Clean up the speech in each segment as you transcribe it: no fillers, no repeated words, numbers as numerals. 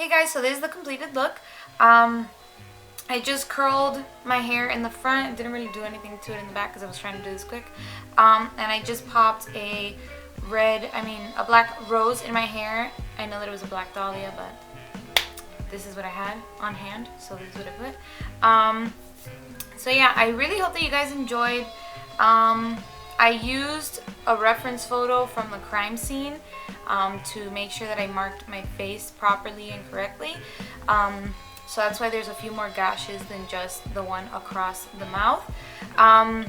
Hey guys, so this is the completed look. I just curled my hair in the front. Didn't really do anything to it in the back because I was trying to do this quick. And I just popped a black rose in my hair. I know that it was a black dahlia, but this is what I had on hand, so this is what I put. So yeah, I really hope that you guys enjoyed. I used a reference photo from the crime scene to make sure that I marked my face properly and correctly. So that's why there's a few more gashes than just the one across the mouth. I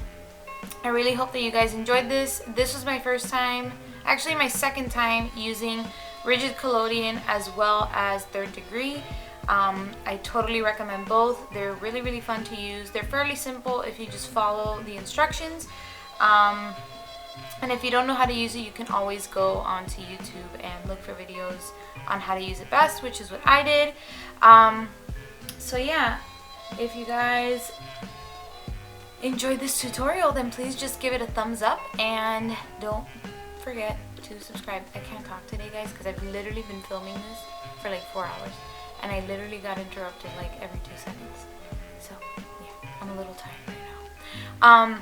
really hope that you guys enjoyed this. This was my first time, actually my second time using Rigid Collodion as well as Third Degree. I totally recommend both. They're really, really fun to use. They're fairly simple if you just follow the instructions. And if you don't know how to use it, you can always go onto YouTube and look for videos on how to use it best, which is what I did. So yeah, if you guys enjoyed this tutorial, then please just give it a thumbs up and don't forget to subscribe. I can't talk today, guys, because I've literally been filming this for like 4 hours and I literally got interrupted like every 2 seconds. So yeah, I'm a little tired right now.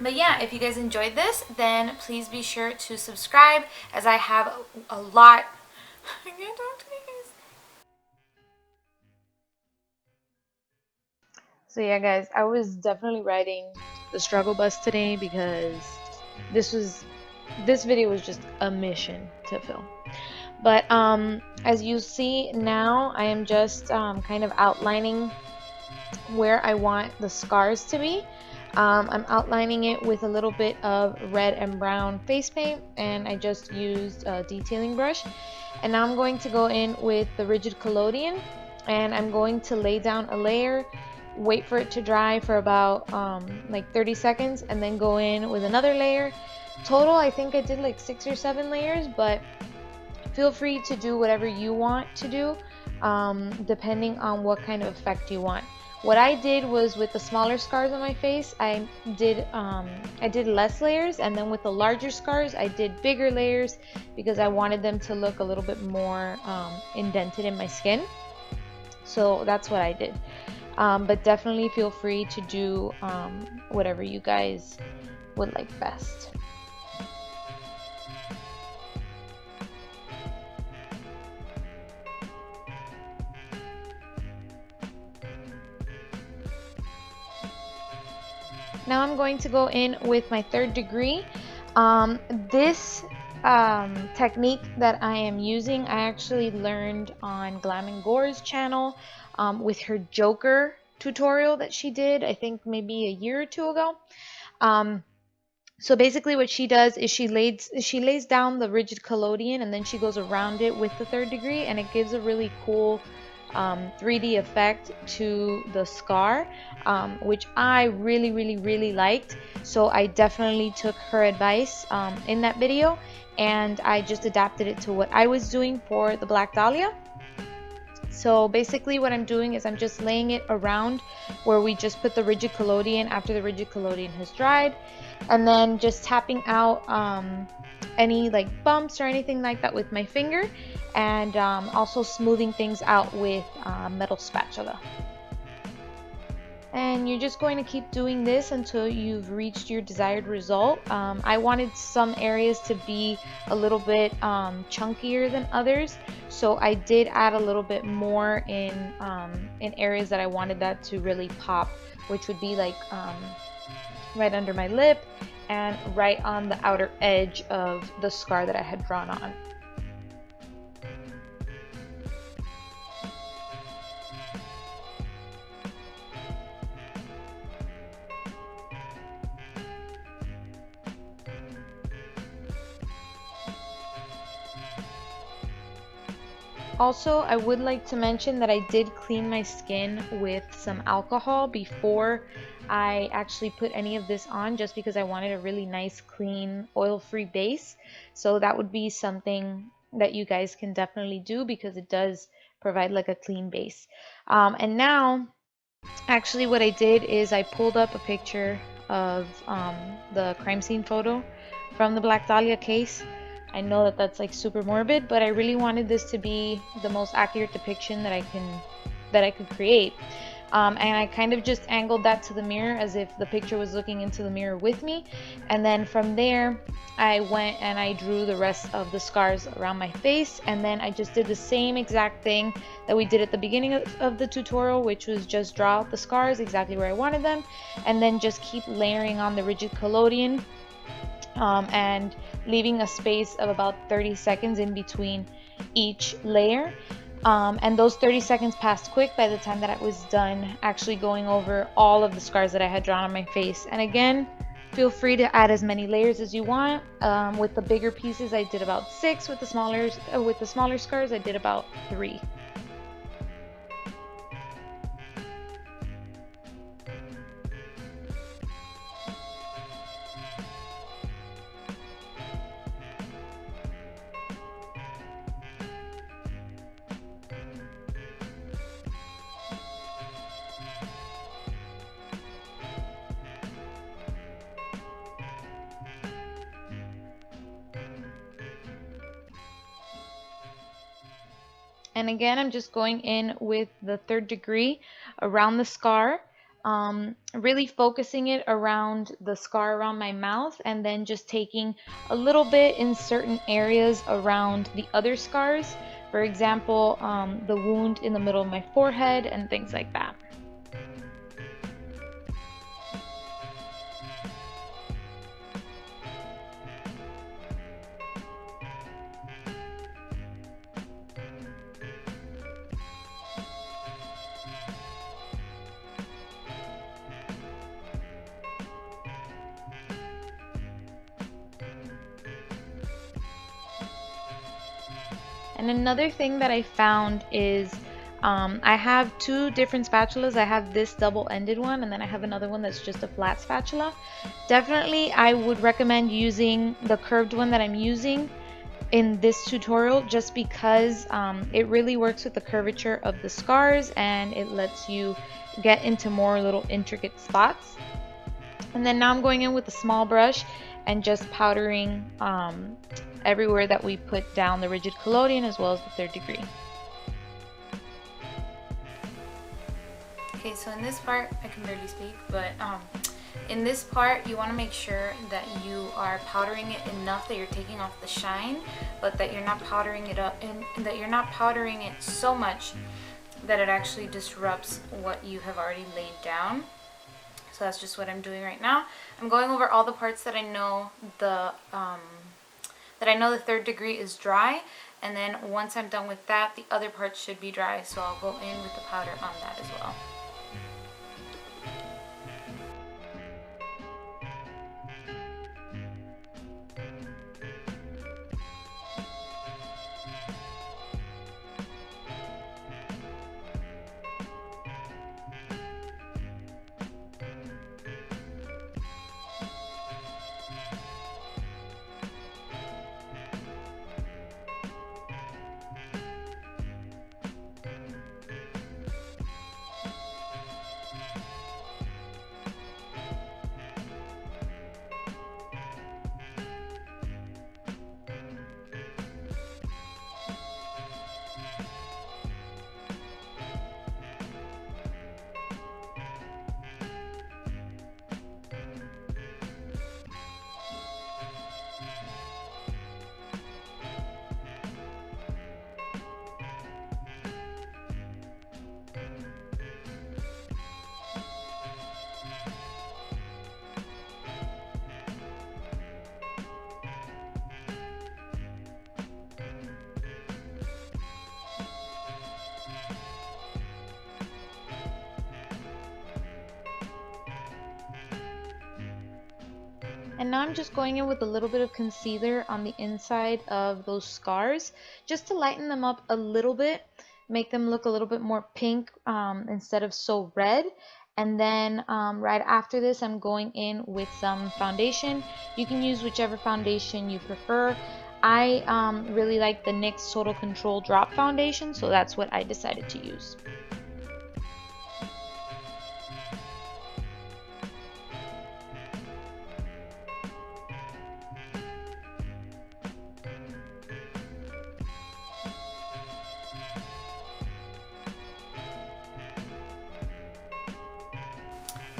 But yeah, if you guys enjoyed this, then please be sure to subscribe, as I have a lot. I can't talk to you guys. So yeah, guys, I was definitely riding the struggle bus today because this video was just a mission to film. But as you see now, I am just kind of outlining where I want the scars to be. I'm outlining it with a little bit of red and brown face paint, and I just used a detailing brush. And now I'm going to go in with the Rigid Collodion, and I'm going to lay down a layer, wait for it to dry for about like 30 seconds, and then go in with another layer. Total, I think I did like 6 or 7 layers, but feel free to do whatever you want to do, depending on what kind of effect you want. What I did was, with the smaller scars on my face, I did less layers, and then with the larger scars I did bigger layers because I wanted them to look a little bit more indented in my skin. So that's what I did. But definitely feel free to do whatever you guys would like best. Now I'm going to go in with my Third Degree. This technique that I am using, I actually learned on Glam Gore's channel with her Joker tutorial that she did, I think maybe a year or 2 ago. So basically what she does is she lays down the Rigid Collodion, and then she goes around it with the Third Degree, and it gives a really cool 3D effect to the scar, which I really liked. So I definitely took her advice in that video, and I just adapted it to what I was doing for the Black Dahlia. So basically what I'm doing is I'm just laying it around where we just put the Rigid Collodion after the Rigid Collodion has dried, and then just tapping out any like bumps or anything like that with my finger, and also smoothing things out with a metal spatula. And you're just going to keep doing this until you've reached your desired result. I wanted some areas to be a little bit chunkier than others, so I did add a little bit more in areas that I wanted that to really pop, which would be like right under my lip and right on the outer edge of the scar that I had drawn on. Also, I would like to mention that I did clean my skin with some alcohol before I actually put any of this on, just because I wanted a really nice, clean, oil-free base. So that would be something that you guys can definitely do, because it does provide like a clean base. And now, actually what I did is I pulled up a picture of the crime scene photo from the Black Dahlia case. I know that that's like super morbid, but I really wanted this to be the most accurate depiction that I could create. And I kind of just angled that to the mirror as if the picture was looking into the mirror with me. And then from there, I went and I drew the rest of the scars around my face. And then I just did the same exact thing that we did at the beginning of the tutorial, which was just draw out the scars exactly where I wanted them. And then just keep layering on the Rigid Collodion, and leaving a space of about 30 seconds in between each layer. And those 30 seconds passed quick by the time that I was done actually going over all of the scars that I had drawn on my face. And again, feel free to add as many layers as you want. With the bigger pieces, I did about 6. With the smaller scars, I did about 3. And again, I'm just going in with the 3rd degree around the scar, really focusing it around the scar around my mouth, and then just taking a little bit in certain areas around the other scars. For example, the wound in the middle of my forehead and things like that. And another thing that I found is I have 2 different spatulas. I have this double-ended one, and then I have another one that's just a flat spatula. Definitely, I would recommend using the curved one that I'm using in this tutorial, just because it really works with the curvature of the scars, and it lets you get into more little intricate spots. And then now I'm going in with a small brush and just powdering everywhere that we put down the Rigid Collodion, as well as the 3rd degree. Okay, so in this part, I can barely speak, but in this part, you want to make sure that you are powdering it enough that you're taking off the shine, but that you're not powdering it up, and that you're not powdering it so much that it actually disrupts what you have already laid down. So that's just what I'm doing right now. I'm going over all the parts that I know the 3rd degree is dry, and then once I'm done with that, the other parts should be dry, so I'll go in with the powder on that as well. And now I'm just going in with a little bit of concealer on the inside of those scars, just to lighten them up a little bit, make them look a little bit more pink instead of so red. And then right after this, I'm going in with some foundation. You can use whichever foundation you prefer. I really like the NYX Total Control Drop Foundation, so that's what I decided to use.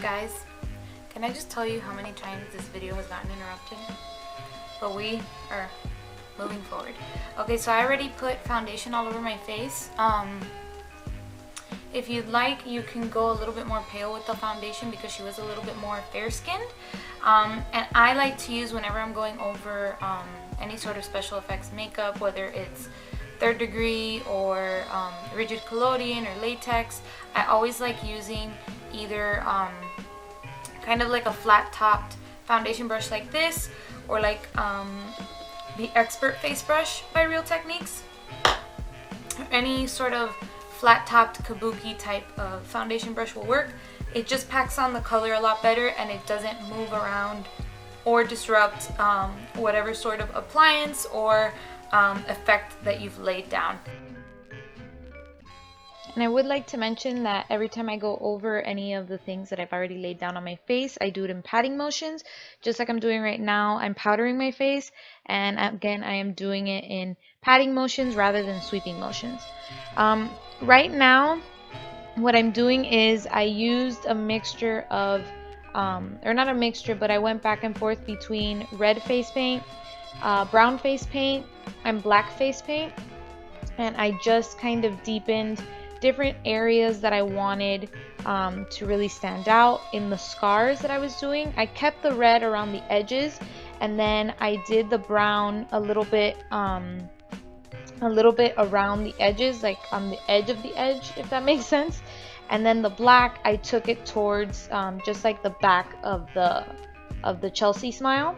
Guys, can I just tell you how many times this video has gotten interrupted? But we are moving forward. Okay, so I already put foundation all over my face. If you'd like, you can go a little bit more pale with the foundation because she was a little bit more fair-skinned. And I like to use, whenever I'm going over any sort of special effects makeup, whether it's 3rd degree or Rigid Collodion or latex, I always like using either kind of like a flat-topped foundation brush like this, or like the Expert Face Brush by Real Techniques, or any sort of flat-topped kabuki type of foundation brush will work. It just packs on the color a lot better, and it doesn't move around or disrupt whatever sort of appliance or effect that you've laid down. And I would like to mention that every time I go over any of the things that I've already laid down on my face, I do it in patting motions, just like I'm doing right now. I'm powdering my face, and again, I am doing it in patting motions rather than sweeping motions. Right now, what I'm doing is I used a mixture of, or not a mixture, but I went back and forth between red face paint, brown face paint, and black face paint, and I just kind of deepened different areas that I wanted to really stand out in the scars that I was doing. I kept the red around the edges, and then I did the brown a little bit around the edges, like on the edge of the edge, if that makes sense. And then the black, I took it towards just like the back of the Chelsea smile,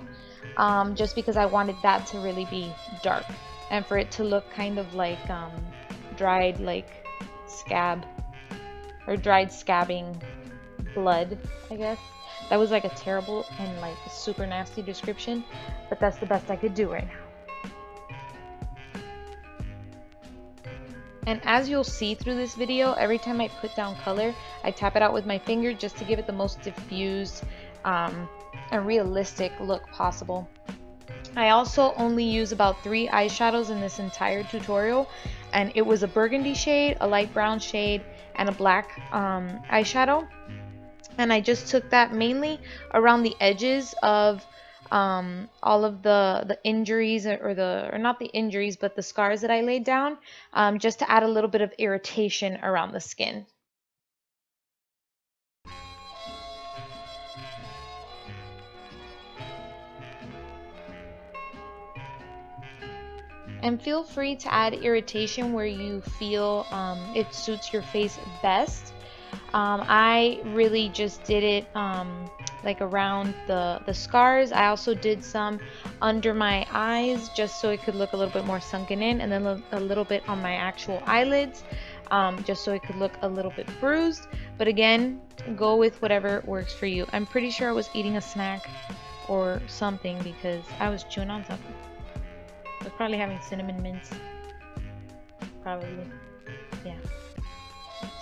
just because I wanted that to really be dark and for it to look kind of like dried like scab, or dried scabbing blood, I guess. That was like a terrible and like super nasty description, but that's the best I could do right now. And as you'll see through this video, every time I put down color, I tap it out with my finger just to give it the most diffused and realistic look possible. I also only use about 3 eyeshadows in this entire tutorial, and it was a burgundy shade, a light brown shade, and a black eyeshadow. And I just took that mainly around the edges of all of the injuries, or not the injuries, but the scars that I laid down, just to add a little bit of irritation around the skin. And feel free to add irritation where you feel it suits your face best. I really just did it like around the scars. I also did some under my eyes just so it could look a little bit more sunken in, and then a little bit on my actual eyelids, just so it could look a little bit bruised. But again, go with whatever works for you. I'm pretty sure I was eating a snack or something because I was chewing on something. I was probably having cinnamon mints. Probably. Yeah.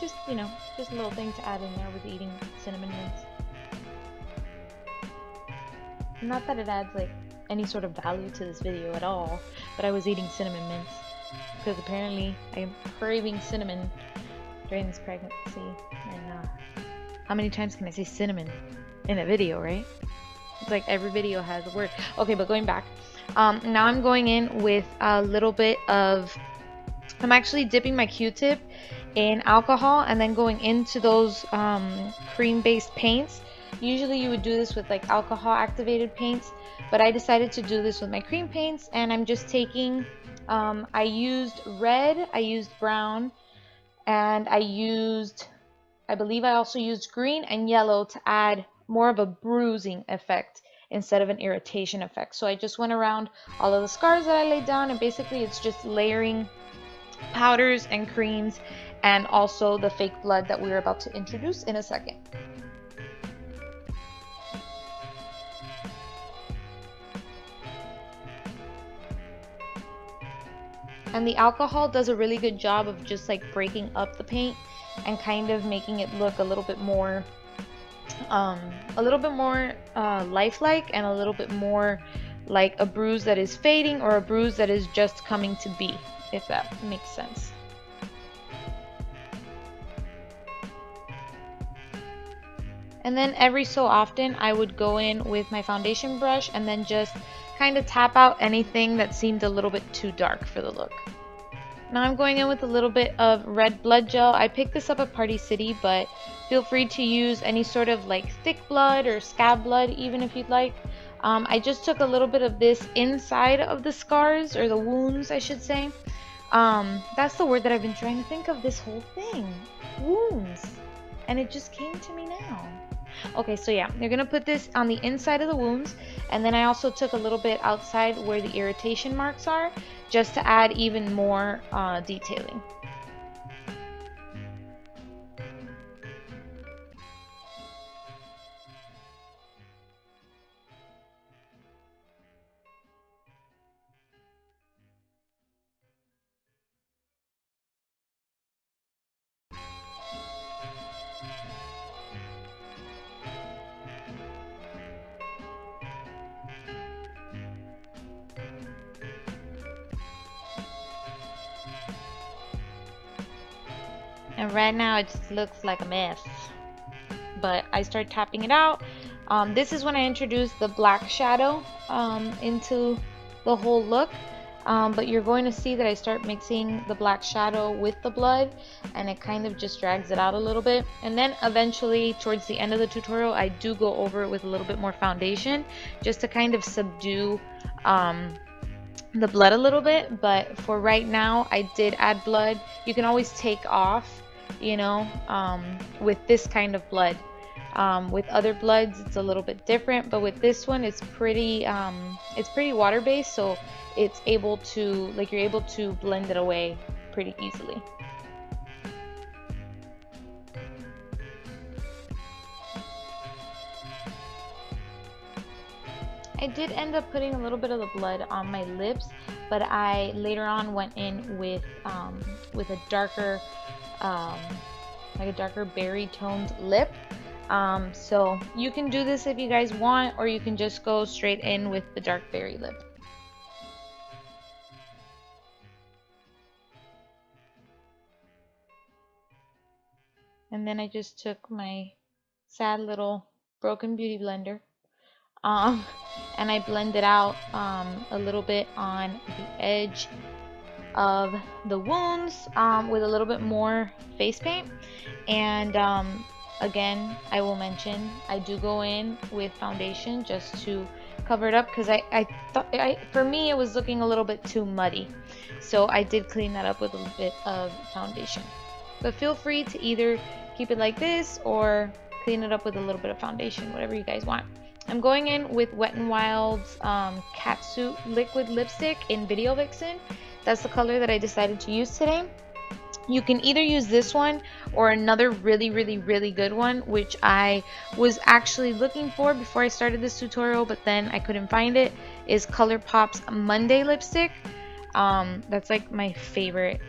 Just, you know, just a little thing to add in there with eating cinnamon mints. Not that it adds like any sort of value to this video at all, but I was eating cinnamon mints because apparently I'm craving cinnamon during this pregnancy. And how many times can I say cinnamon in a video, right? It's like every video has a word. Okay, but going back. Now I'm going in with a little bit of, I'm actually dipping my Q-tip in alcohol and then going into those cream-based paints. Usually you would do this with like alcohol activated paints, but I decided to do this with my cream paints, and I'm just taking, I used red, I used brown, and I believe I also used green and yellow to add more of a bruising effect instead of an irritation effect. So I just went around all of the scars that I laid down, and basically it's just layering powders and creams, and also the fake blood that we're about to introduce in a second. And the alcohol does a really good job of just like breaking up the paint and kind of making it look a little bit more lifelike, and a little bit more like a bruise that is fading or a bruise that is just coming to be, if that makes sense. And then every so often I would go in with my foundation brush and then just kind of tap out anything that seemed a little bit too dark for the look. Now I'm going in with a little bit of red blood gel. I picked this up at Party City, but feel free to use any sort of like thick blood or scab blood even if you'd like. I just took a little bit of this inside of the scars, or the wounds I should say. That's the word that I've been trying to think of this whole thing. Wounds. And it just came to me now. Okay, so yeah, you're gonna put this on the inside of the wounds, and then I also took a little bit outside where the irritation marks are, just to add even more detailing. And right now it just looks like a mess. But I start tapping it out. This is when I introduced the black shadow into the whole look. But you're going to see that I start mixing the black shadow with the blood, and it kind of just drags it out a little bit. And then eventually towards the end of the tutorial I do go over it with a little bit more foundation, just to kind of subdue the blood a little bit. But for right now I did add blood. You can always take off, you know, with this kind of blood. With other bloods it's a little bit different, but with this one it's pretty water based, so it's able to, like, you're able to blend it away pretty easily. I did end up putting a little bit of the blood on my lips, but I later on went in with a darker like a darker berry toned lip. So you can do this if you guys want, or you can just go straight in with the dark berry lip. And then I just took my sad little broken beauty blender, and I blended out a little bit on the edge of the wounds with a little bit more face paint. And again, I will mention I do go in with foundation just to cover it up, because I thought, for me it was looking a little bit too muddy, so I did clean that up with a little bit of foundation. But feel free to either keep it like this or clean it up with a little bit of foundation, whatever you guys want. I'm going in with Wet n Wild's Catsuit liquid lipstick in Video Vixen. That's the color that I decided to use today. You can either use this one or another really good one, which I was actually looking for before I started this tutorial, but then I couldn't find it, is ColourPop's Monday lipstick. That's like my favorite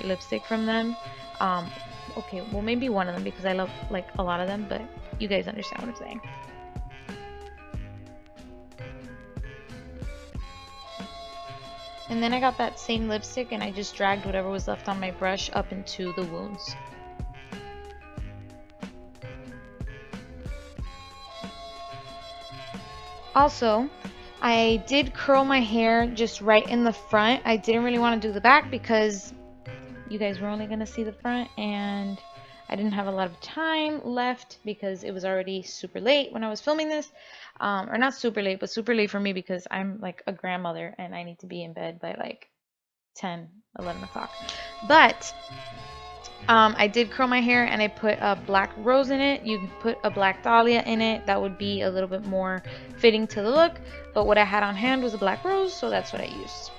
lipstick from them. Okay, well, maybe one of them, because I love like a lot of them, but you guys understand what I'm saying. And then I got that same lipstick and I just dragged whatever was left on my brush up into the wounds. Also, I did curl my hair just right in the front. I didn't really want to do the back because you guys were only going to see the front, and I didn't have a lot of time left because it was already super late when I was filming this. Or not super late, but super late for me because I'm like a grandmother and I need to be in bed by like 10, 11 o'clock. But I did curl my hair and I put a black rose in it. You can put a black dahlia in it. That would be a little bit more fitting to the look. But what I had on hand was a black rose, so that's what I used.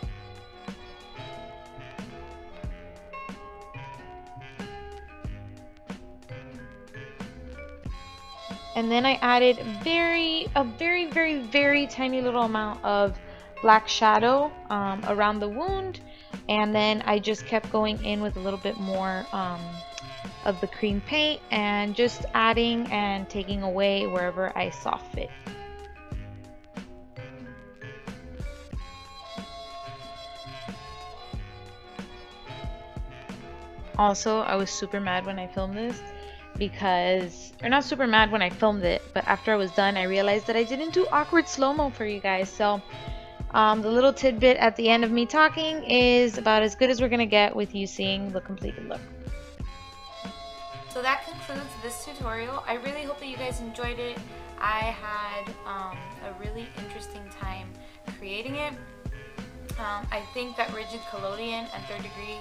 And then I added a very tiny little amount of black shadow around the wound, and then I just kept going in with a little bit more of the cream paint and just adding and taking away wherever I saw fit. Also, I was super mad when I filmed this because, or not super mad when I filmed it, but after I was done, I realized that I didn't do awkward slow-mo for you guys. So the little tidbit at the end of me talking is about as good as we're gonna get with you seeing the completed look. So that concludes this tutorial. I really hope that you guys enjoyed it. I had a really interesting time creating it. I think that Rigid Collodion and Third Degree,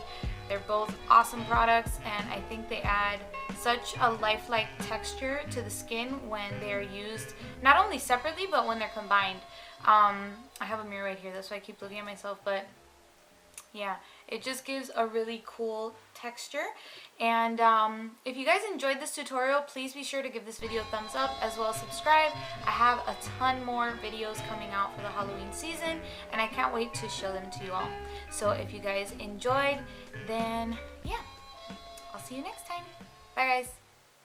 they're both awesome products, and I think they add such a lifelike texture to the skin when they're used not only separately but when they're combined. I have a mirror right here, that's why I keep looking at myself, but yeah, it just gives a really cool texture. And if you guys enjoyed this tutorial, please be sure to give this video a thumbs up, as well as subscribe. I have a ton more videos coming out for the Halloween season, and I can't wait to show them to you all. So if you guys enjoyed, then yeah, I'll see you next time. Bye guys.